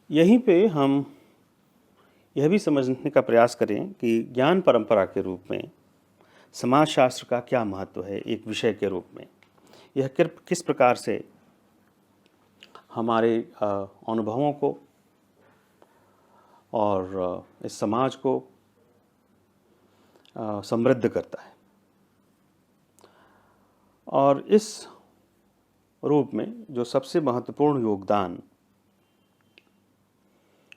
यहीं पे हम यह भी समझने का प्रयास करें कि ज्ञान परंपरा के रूप में समाजशास्त्र का क्या महत्व है एक विषय के रूप में। यह किस प्रकार से हमारे अनुभवों को और इस समाज को समृद्ध करता है। और इस रूप में जो सबसे महत्वपूर्ण योगदान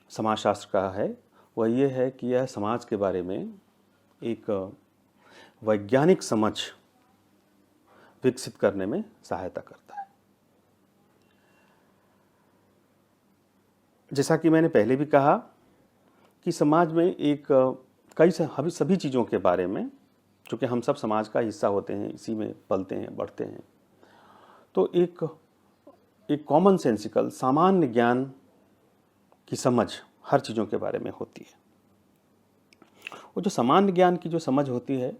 समाजशास्त्र का है वह ये है कि यह समाज के बारे में एक वैज्ञानिक समझ विकसित करने में सहायता करता है। जैसा कि मैंने पहले भी कहा कि समाज में एक सभी चीज़ों के बारे में, चूँकि हम सब समाज का हिस्सा होते हैं, इसी में पलते हैं, बढ़ते हैं, तो एक कॉमन सेंसिकल सामान्य ज्ञान की समझ हर चीज़ों के बारे में होती है। वो जो सामान्य ज्ञान की जो समझ होती है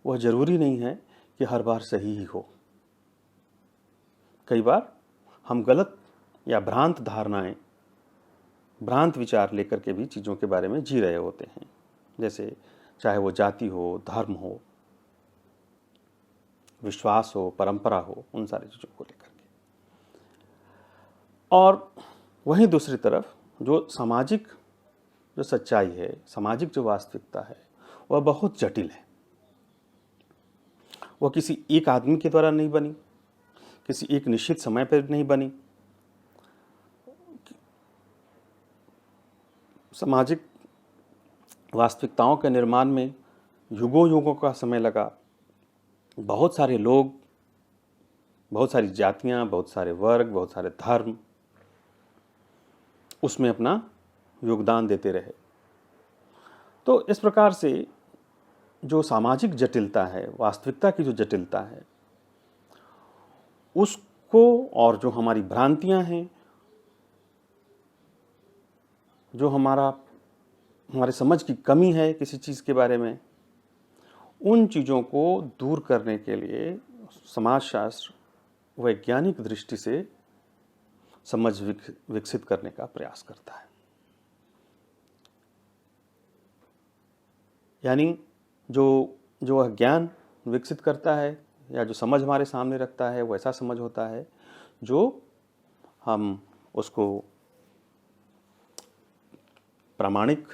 वह ज़रूरी नहीं है कि हर बार सही ही हो। कई बार हम गलत या भ्रांत धारणाएं, भ्रांत विचार लेकर के भी चीज़ों के बारे में जी रहे होते हैं, जैसे चाहे वो जाति हो, धर्म हो, विश्वास हो, परंपरा हो, उन सारी चीज़ों को लेकर के। और वहीं दूसरी तरफ जो सामाजिक जो सच्चाई है, सामाजिक जो वास्तविकता है, वह बहुत जटिल है। वह किसी एक आदमी के द्वारा नहीं बनी, किसी एक निश्चित समय पर नहीं बनी। सामाजिक वास्तविकताओं के निर्माण में युगों युगों का समय लगा। बहुत सारे लोग, बहुत सारी जातियां, बहुत सारे वर्ग, बहुत सारे धर्म उसमें अपना योगदान देते रहे। तो इस प्रकार से जो सामाजिक जटिलता है, वास्तविकता की जो जटिलता है, उसको और जो हमारी भ्रांतियां हैं, जो हमारे समझ की कमी है किसी चीज़ के बारे में, उन चीज़ों को दूर करने के लिए समाजशास्त्र वैज्ञानिक दृष्टि से समझ विकसित करने का प्रयास करता है। यानी जो वह ज्ञान विकसित करता है या जो समझ हमारे सामने रखता है, वैसा समझ होता है जो हम उसको प्रामाणिक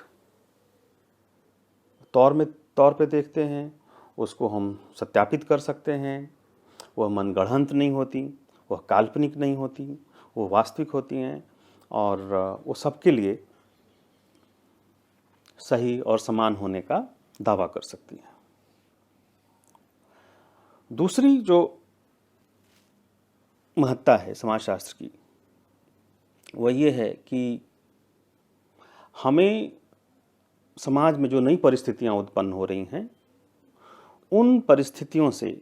तौर पे देखते हैं, उसको हम सत्यापित कर सकते हैं। वह मनगढ़ंत नहीं होती, वह काल्पनिक नहीं होती, वो वास्तविक होती हैं और वो सबके लिए सही और समान होने का दावा कर सकती हैं। दूसरी जो महत्ता है समाजशास्त्र की, वह ये है कि हमें समाज में जो नई परिस्थितियां उत्पन्न हो रही हैं, उन परिस्थितियों से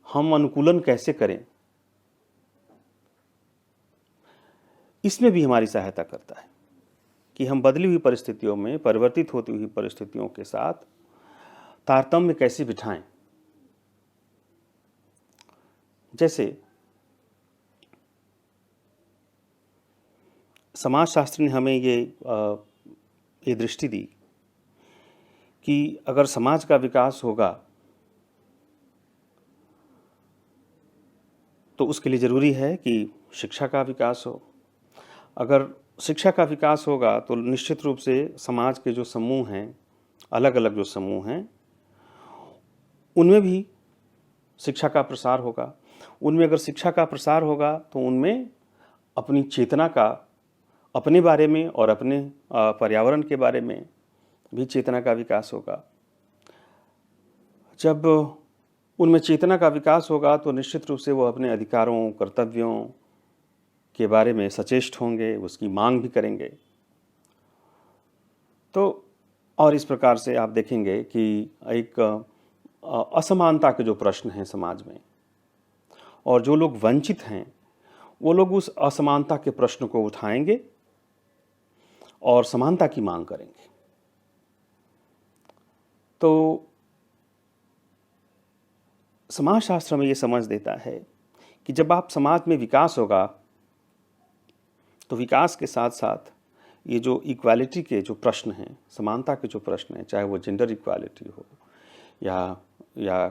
हम अनुकूलन कैसे करें, इसमें भी हमारी सहायता करता है कि हम बदली हुई परिस्थितियों में, परिवर्तित होती हुई परिस्थितियों के साथ तारतम्य कैसे बिठाएं। जैसे समाजशास्त्र ने हमें ये दृष्टि दी कि अगर समाज का विकास होगा तो उसके लिए ज़रूरी है कि शिक्षा का विकास हो। अगर शिक्षा का विकास होगा तो निश्चित रूप से समाज के जो समूह हैं, अलग अलग जो समूह हैं, उनमें भी शिक्षा का प्रसार होगा। उनमें अगर शिक्षा का प्रसार होगा तो उनमें अपनी चेतना का, अपने बारे में और अपने पर्यावरण के बारे में भी चेतना का विकास होगा। जब उनमें चेतना का विकास होगा तो निश्चित रूप से वो अपने अधिकारों, कर्तव्यों के बारे में सचेष्ट होंगे, उसकी मांग भी करेंगे। तो और इस प्रकार से आप देखेंगे कि एक असमानता के जो प्रश्न हैं समाज में, और जो लोग वंचित हैं, वो लोग उस असमानता के प्रश्न को उठाएंगे और समानता की मांग करेंगे। तो समाजशास्त्र में ये समझ देता है कि जब आप समाज में विकास होगा तो विकास के साथ साथ ये जो इक्वालिटी के जो प्रश्न हैं, समानता के जो प्रश्न हैं, चाहे वो जेंडर इक्वालिटी हो या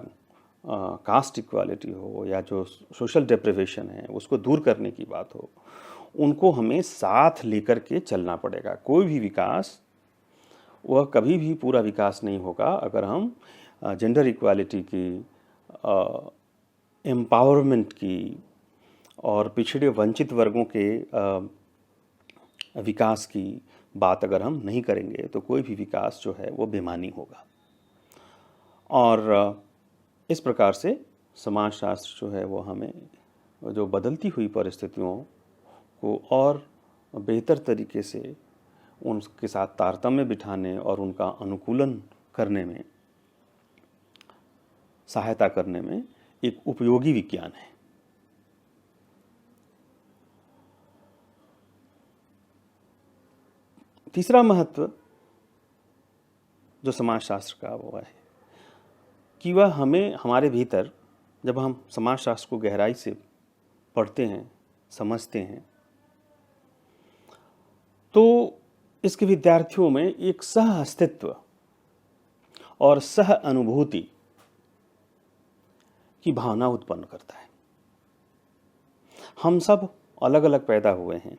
कास्ट इक्वालिटी हो या जो सोशल डेप्रिवेशन है उसको दूर करने की बात हो, उनको हमें साथ लेकर के चलना पड़ेगा। कोई भी विकास वह कभी भी पूरा विकास नहीं होगा अगर हम जेंडर इक्वालिटी की, एम्पावरमेंट की और पिछड़े वंचित वर्गों के विकास की बात अगर हम नहीं करेंगे तो कोई भी विकास जो है वो बेमानी होगा। और इस प्रकार से समाजशास्त्र जो है वो हमें जो बदलती हुई परिस्थितियों को और बेहतर तरीके से उनके साथ तारतम्य बिठाने और उनका अनुकूलन करने में, सहायता करने में एक उपयोगी विज्ञान है। तीसरा महत्व जो समाजशास्त्र का वो है कि वह हमें हमारे भीतर, जब हम समाजशास्त्र को गहराई से पढ़ते हैं, समझते हैं, तो इसके विद्यार्थियों में एक सह अस्तित्व और सह अनुभूति की भावना उत्पन्न करता है। हम सब अलग अलग पैदा हुए हैं,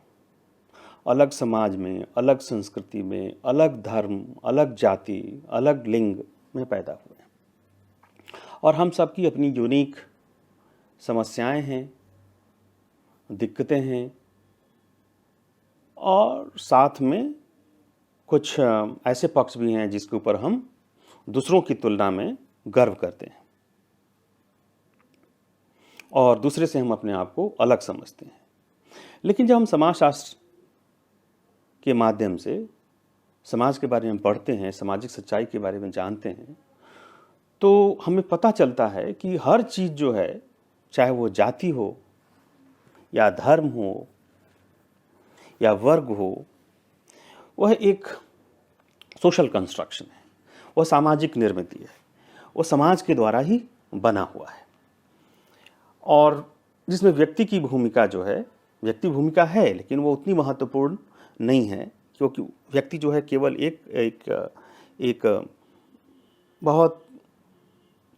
अलग समाज में, अलग संस्कृति में, अलग धर्म, अलग जाति, अलग लिंग में पैदा हुए हैं और हम सबकी अपनी यूनिक समस्याएं हैं, दिक्कतें हैं और साथ में कुछ ऐसे पक्ष भी हैं जिसके ऊपर हम दूसरों की तुलना में गर्व करते हैं और दूसरे से हम अपने आप को अलग समझते हैं। लेकिन जब हम समाजशास्त्र के माध्यम से समाज के बारे में पढ़ते हैं, सामाजिक सच्चाई के बारे में जानते हैं, तो हमें पता चलता है कि हर चीज़ जो है, चाहे वो जाति हो या धर्म हो या वर्ग हो, वह एक सोशल कंस्ट्रक्शन है, वह सामाजिक निर्मिति है, वह समाज के द्वारा ही बना हुआ है और जिसमें व्यक्ति की भूमिका जो है, व्यक्ति भूमिका है लेकिन वो उतनी महत्वपूर्ण नहीं है, क्योंकि व्यक्ति जो है केवल एक बहुत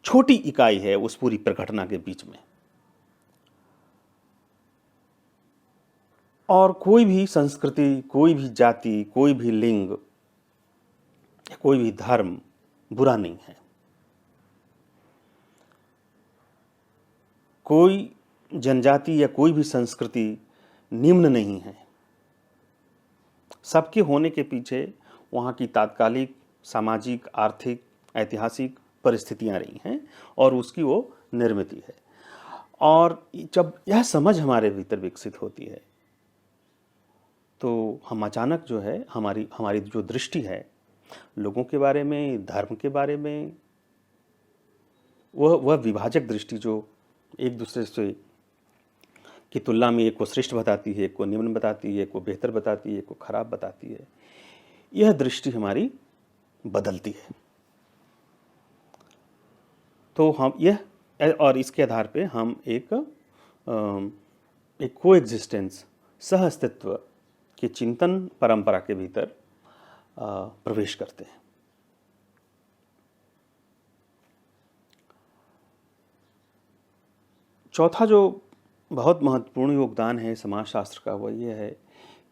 छोटी इकाई है उस पूरी प्रघटना के बीच में। और कोई भी संस्कृति, कोई भी जाति, कोई भी लिंग, कोई भी धर्म बुरा नहीं है। कोई जनजाति या कोई भी संस्कृति निम्न नहीं है। सबके होने के पीछे वहाँ की तात्कालिक सामाजिक, आर्थिक, ऐतिहासिक परिस्थितियाँ रही हैं और उसकी वो निर्मिति है। और जब यह समझ हमारे भीतर विकसित होती है तो हम अचानक जो है हमारी जो दृष्टि है लोगों के बारे में, धर्म के बारे में, वह विभाजक दृष्टि जो एक दूसरे से की तुलना में एक को श्रेष्ठ बताती है, एक को निम्न बताती है, एक को बेहतर बताती है, एक को खराब बताती है, यह दृष्टि हमारी बदलती है। तो हम यह और इसके आधार पे हम एक कोएग्जिस्टेंस, सह अस्तित्व के चिंतन परंपरा के भीतर प्रवेश करते हैं। चौथा जो बहुत महत्वपूर्ण योगदान है समाजशास्त्र का वह यह है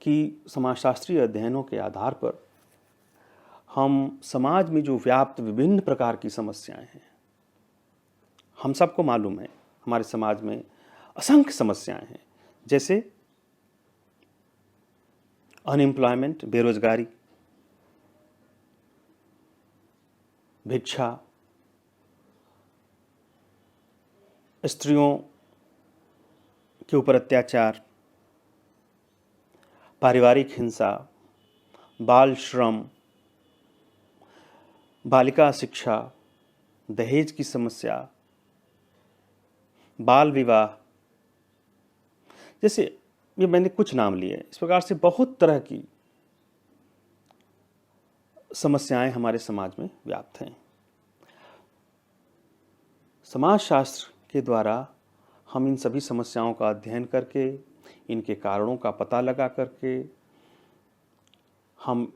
कि समाजशास्त्रीय अध्ययनों के आधार पर हम समाज में जो व्याप्त विभिन्न प्रकार की समस्याएं हैं, हम सबको मालूम है हमारे समाज में असंख्य समस्याएं हैं, जैसे अनएम्प्लॉयमेंट, बेरोजगारी, भिक्षा, स्त्रियों के ऊपर अत्याचार, पारिवारिक हिंसा, बाल श्रम, बालिका शिक्षा, दहेज की समस्या, बाल विवाह, जैसे ये मैंने कुछ नाम लिए। इस प्रकार से बहुत तरह की समस्याएं हमारे समाज में व्याप्त हैं। समाजशास्त्र के द्वारा हम इन सभी समस्याओं का अध्ययन करके इनके कारणों का पता लगा करके हम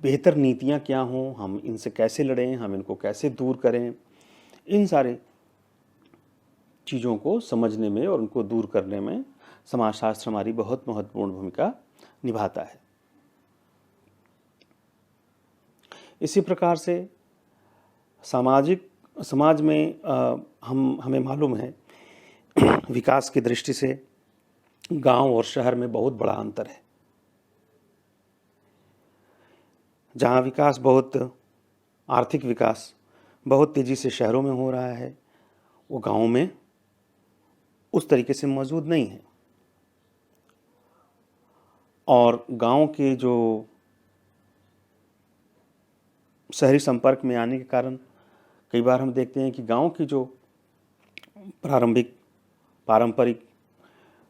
बेहतर नीतियाँ क्या हों, हम इनसे कैसे लड़ें, हम इनको कैसे दूर करें, इन सारे चीज़ों को समझने में और उनको दूर करने में समाजशास्त्र हमारी बहुत महत्वपूर्ण भूमिका निभाता है। इसी प्रकार से समाज में हमें मालूम है विकास की दृष्टि से गांव और शहर में बहुत बड़ा अंतर है। जहाँ विकास आर्थिक विकास बहुत तेज़ी से शहरों में हो रहा है, वो गाँव में उस तरीके से मौजूद नहीं है। और गांव के जो शहरी संपर्क में आने के कारण कई बार हम देखते हैं कि गांव की जो पारंपरिक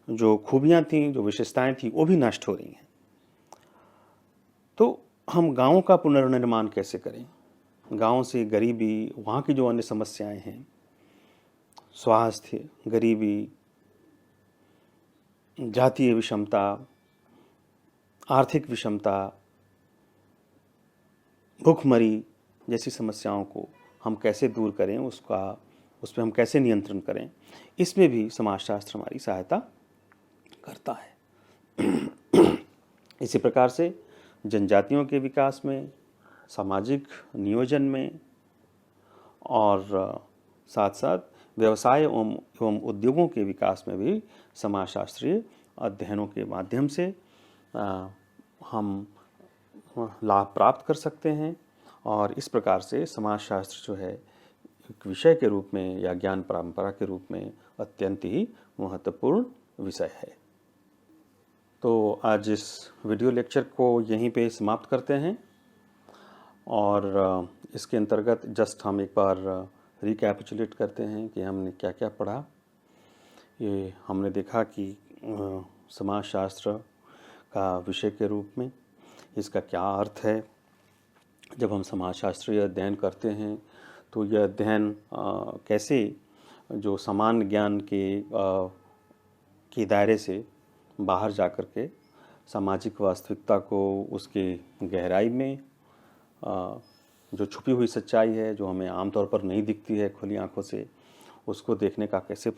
जो खूबियाँ थीं, जो विशेषताएं थीं, वो भी नष्ट हो रही हैं। तो हम गाँव का पुनर्निर्माण कैसे करें? गाँव से गरीबी, वहाँ की जो अन्य समस्याएं हैं, स्वास्थ्य, गरीबी, जातीय विषमता, आर्थिक विषमता, भूखमरी जैसी समस्याओं को हम कैसे दूर करें, उस पर हम कैसे नियंत्रण करें, इसमें भी समाजशास्त्र हमारी सहायता करता है। इसी प्रकार से जनजातियों के विकास में, सामाजिक नियोजन में और साथ साथ व्यवसाय एवं उद्योगों के विकास में भी समाजशास्त्रीय अध्ययनों के माध्यम से हम लाभ प्राप्त कर सकते हैं। और इस प्रकार से समाजशास्त्र जो है एक विषय के रूप में या ज्ञान परंपरा के रूप में अत्यंत ही महत्वपूर्ण विषय है। तो आज इस वीडियो लेक्चर को यहीं पे समाप्त करते हैं और इसके अंतर्गत जस्ट हम एक बार रिकैपिचुलेट करते हैं कि हमने क्या क्या पढ़ा। ये हमने देखा कि समाजशास्त्र का विषय के रूप में इसका क्या अर्थ है। जब हम समाजशास्त्रीय अध्ययन करते हैं तो यह अध्ययन कैसे जो सामान्य ज्ञान के दायरे से बाहर जा कर के सामाजिक वास्तविकता को उसके गहराई में जो छुपी हुई सच्चाई है, जो हमें आमतौर पर नहीं दिखती है खुली आंखों से, उसको देखने का कैसे